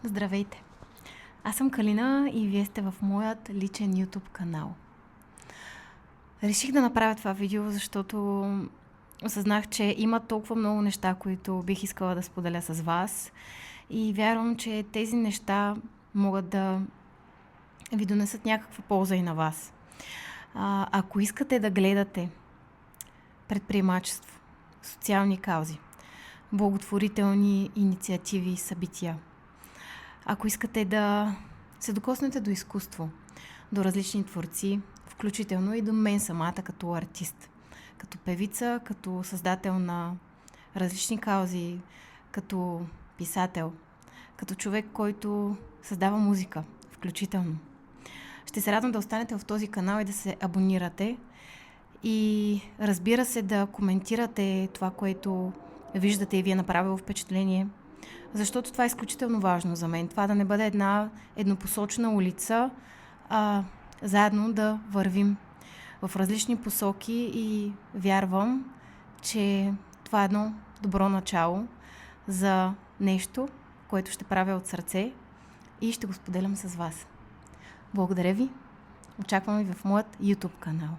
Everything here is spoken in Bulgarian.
Здравейте! Аз съм Калина и вие сте в моят личен YouTube канал. Реших да направя това видео, защото осъзнах, че има толкова много неща, които бих искала да споделя с вас и вярвам, че тези неща могат да ви донесат някаква полза и на вас. Ако искате да гледате предприемачество, социални каузи, благотворителни инициативи и събития, ако искате да се докоснете до изкуство, до различни творци, включително и до мен самата като артист, като певица, като създател на различни каузи, като писател, като човек, който създава музика, включително. Ще се радвам да останете в този канал и да се абонирате и разбира се да коментирате това, което виждате и ви е направило впечатление, защото това е изключително важно за мен. Това да не бъде една еднопосочна улица, а заедно да вървим в различни посоки и вярвам, че това е едно добро начало за нещо, което ще правя от сърце и ще го споделям с вас. Благодаря ви. Очаквам ви в моят YouTube канал.